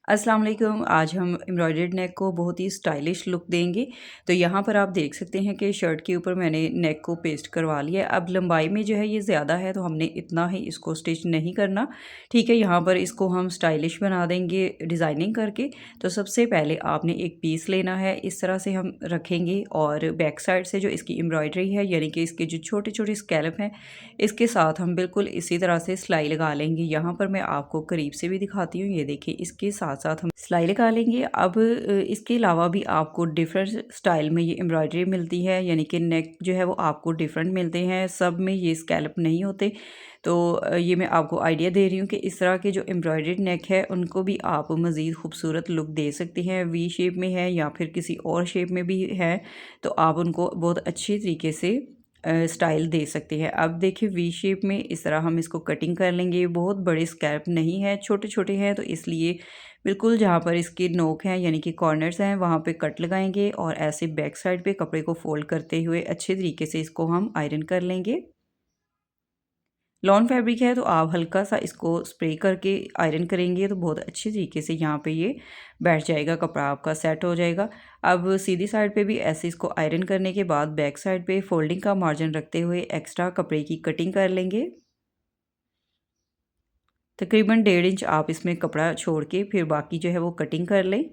अस्सलाम वालेकुम। आज हम एम्ब्रॉयडर्ड नेक को बहुत ही स्टाइलिश लुक देंगे। तो यहाँ पर आप देख सकते हैं कि शर्ट के ऊपर मैंने नेक को पेस्ट करवा लिया है। अब लंबाई में जो है ये ज़्यादा है तो हमने इतना ही इसको स्टिच नहीं करना, ठीक है। यहाँ पर इसको हम स्टाइलिश बना देंगे डिज़ाइनिंग करके। तो सबसे पहले आपने एक पीस लेना है, इस तरह से हम रखेंगे और बैक साइड से जो इसकी एम्ब्रॉयडरी है यानी कि इसके जो छोटे छोटे स्कैल्प हैं इसके साथ हम बिल्कुल इसी तरह से सिलाई लगा लेंगे। यहाँ पर मैं आपको करीब से भी दिखाती हूँ, ये देखिए इसके साथ साथ हम सिलाई लगा लेंगे। अब इसके अलावा भी आपको डिफरेंट स्टाइल में ये एम्ब्रॉयडरी मिलती है, यानी कि नेक जो है वो आपको डिफरेंट मिलते हैं, सब में ये स्कैल्प नहीं होते। तो ये मैं आपको आइडिया दे रही हूँ कि इस तरह के जो एम्ब्रॉयडर्ड नेक है उनको भी आप मज़ीद खूबसूरत लुक दे सकते हैं। वी शेप में है या फिर किसी और शेप में भी है तो आप उनको बहुत अच्छी तरीके से स्टाइल दे सकते हैं। अब देखिए वी शेप में इस तरह हम इसको कटिंग कर लेंगे। बहुत बड़े स्कैल्प नहीं है, छोटे छोटे हैं, तो इसलिए बिल्कुल जहाँ पर इसके नोक हैं यानी कि कॉर्नर्स हैं वहाँ पे कट लगाएंगे और ऐसे बैक साइड पे कपड़े को फोल्ड करते हुए अच्छे तरीके से इसको हम आयरन कर लेंगे। लॉन फैब्रिक है तो आप हल्का सा इसको स्प्रे करके आयरन करेंगे तो बहुत अच्छी तरीके से यहाँ पे ये बैठ जाएगा, कपड़ा आपका सेट हो जाएगा। अब सीधी साइड पे भी ऐसे इसको आयरन करने के बाद बैक साइड पे फोल्डिंग का मार्जिन रखते हुए एक्स्ट्रा कपड़े की कटिंग कर लेंगे। तकरीबन 1.5 इंच आप इसमें कपड़ा छोड़ के फिर बाकी जो है वो कटिंग कर लें।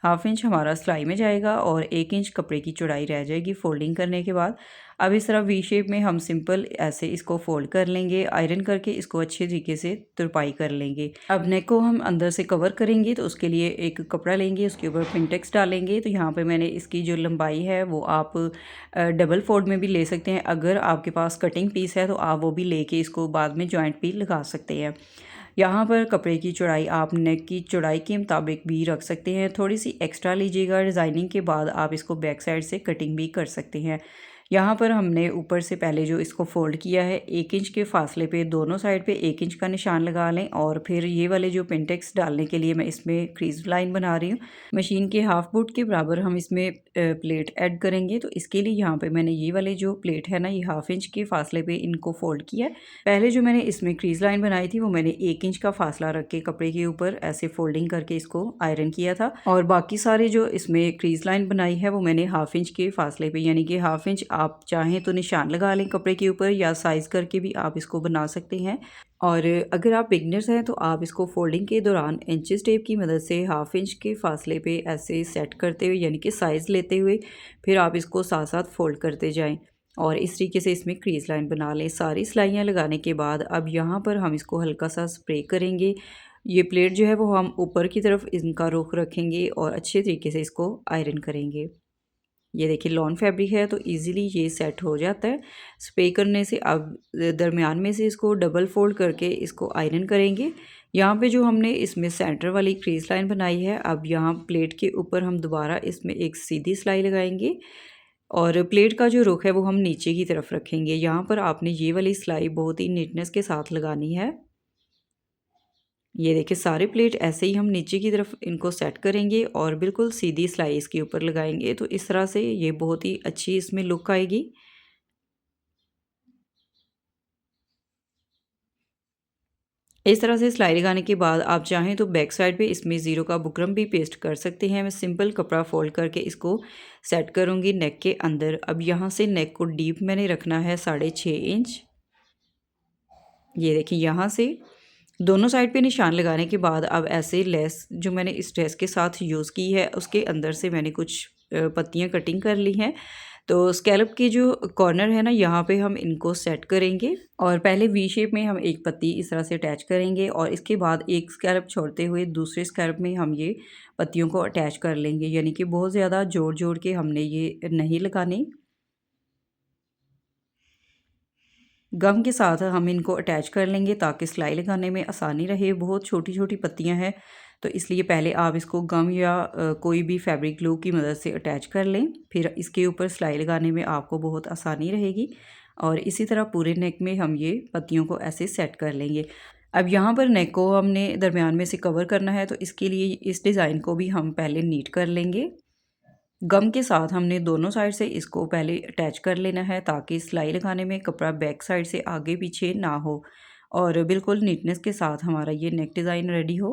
1/2 इंच हमारा सिलाई में जाएगा और 1 इंच कपड़े की चौड़ाई रह जाएगी फोल्डिंग करने के बाद। अब इस तरह वी शेप में हम सिंपल ऐसे इसको फोल्ड कर लेंगे, आयरन करके इसको अच्छे तरीके से तुरपाई कर लेंगे। अब नेक को हम अंदर से कवर करेंगे तो उसके लिए एक कपड़ा लेंगे, उसके ऊपर पिंटेक्स डालेंगे। तो यहाँ पे मैंने इसकी जो लंबाई है वो आप डबल फोल्ड में भी ले सकते हैं। अगर आपके पास कटिंग पीस है तो आप वो भी लेके इसको बाद में जॉइंट भी लगा सकते हैं। यहाँ पर कपड़े की चौड़ाई आप नेक की चौड़ाई के मुताबिक भी रख सकते हैं, थोड़ी सी एक्स्ट्रा लीजिएगा। डिज़ाइनिंग के बाद आप इसको बैक साइड से कटिंग भी कर सकते हैं। यहाँ पर हमने ऊपर से पहले जो इसको फोल्ड किया है 1 इंच के फासले पे दोनों साइड पे 1 इंच का निशान लगा लें और फिर ये वाले जो पिंटेक्स डालने के लिए मैं इसमें क्रीज लाइन बना रही हूँ। मशीन के हाफ बुट के बराबर हम इसमें प्लेट ऐड करेंगे। तो इसके लिए यहाँ पे मैंने ये वाले जो प्लेट है ना, ये 1/2 इंच के फासले पे इनको फोल्ड किया है। पहले जो मैंने इसमें क्रीज लाइन बनाई थी वो मैंने 1 इंच का फासला रख के कपड़े के ऊपर ऐसे फोल्डिंग करके इसको आयरन किया था, और बाकी सारे जो इसमें क्रीज लाइन बनाई है वो मैंने 1/2 इंच के फासले पे, यानी कि 1/2 इंच आप चाहें तो निशान लगा लें कपड़े के ऊपर या साइज करके भी आप इसको बना सकते हैं। और अगर आप बिगनर्स हैं तो आप इसको फोल्डिंग के दौरान इंचेस टेप की मदद से 1/2 इंच के फासले पे ऐसे सेट करते हुए यानी कि साइज़ लेते हुए फिर आप इसको साथ साथ फोल्ड करते जाएं और इस तरीके से इसमें क्रीज लाइन बना लें। सारी सिलाइयाँ लगाने के बाद अब यहाँ पर हम इसको हल्का सा स्प्रे करेंगे। ये प्लेट जो है वो हम ऊपर की तरफ इनका रुख रखेंगे और अच्छे तरीके से इसको आयरन करेंगे। ये देखिए लॉन फैब्रिक है तो इजीली ये सेट हो जाता है स्प्रे करने से। अब दरमियान में से इसको डबल फोल्ड करके इसको आयरन करेंगे। यहाँ पे जो हमने इसमें सेंटर वाली क्रीज लाइन बनाई है, अब यहाँ प्लेट के ऊपर हम दोबारा इसमें एक सीधी सिलाई लगाएंगे और प्लेट का जो रुख है वो हम नीचे की तरफ रखेंगे। यहाँ पर आपने ये वाली सिलाई बहुत ही नीटनेस के साथ लगानी है। ये देखिए सारे प्लेट ऐसे ही हम नीचे की तरफ इनको सेट करेंगे और बिल्कुल सीधी सिलाई इसके ऊपर लगाएंगे। तो इस तरह से ये बहुत ही अच्छी इसमें लुक आएगी। इस तरह से सिलाई लगाने के बाद आप चाहें तो बैक साइड पे इसमें ज़ीरो का बुकरम भी पेस्ट कर सकते हैं। मैं सिंपल कपड़ा फोल्ड करके इसको सेट करूँगी नेक के अंदर। अब यहाँ से नेक को डीप मैंने रखना है 6.5 इंच। ये देखिए यहाँ से दोनों साइड पे निशान लगाने के बाद अब ऐसे लेस जो मैंने इस ड्रेस के साथ यूज़ की है उसके अंदर से मैंने कुछ पत्तियाँ कटिंग कर ली हैं। तो स्कैल्प के जो कॉर्नर है ना, यहाँ पे हम इनको सेट करेंगे और पहले वी शेप में हम एक पत्ती इस तरह से अटैच करेंगे और इसके बाद एक स्कैल्प छोड़ते हुए दूसरे स्कैल्प में हम ये पत्तियों को अटैच कर लेंगे, यानी कि बहुत ज़्यादा जोड़ जोड़ के हमने ये नहीं लगाने। गम के साथ हम इनको अटैच कर लेंगे ताकि सिलाई लगाने में आसानी रहे। बहुत छोटी छोटी पत्तियां हैं तो इसलिए पहले आप इसको गम या कोई भी फैब्रिक ग्लू की मदद से अटैच कर लें, फिर इसके ऊपर सिलाई लगाने में आपको बहुत आसानी रहेगी। और इसी तरह पूरे नेक में हम ये पत्तियों को ऐसे सेट कर लेंगे। अब यहाँ पर नेक को हमने दरमियान में से कवर करना है तो इसके लिए इस डिज़ाइन को भी हम पहले नीट कर लेंगे। गम के साथ हमने दोनों साइड से इसको पहले अटैच कर लेना है ताकि सिलाई लगाने में कपड़ा बैक साइड से आगे पीछे ना हो और बिल्कुल नीटनेस के साथ हमारा ये नेक डिज़ाइन रेडी हो।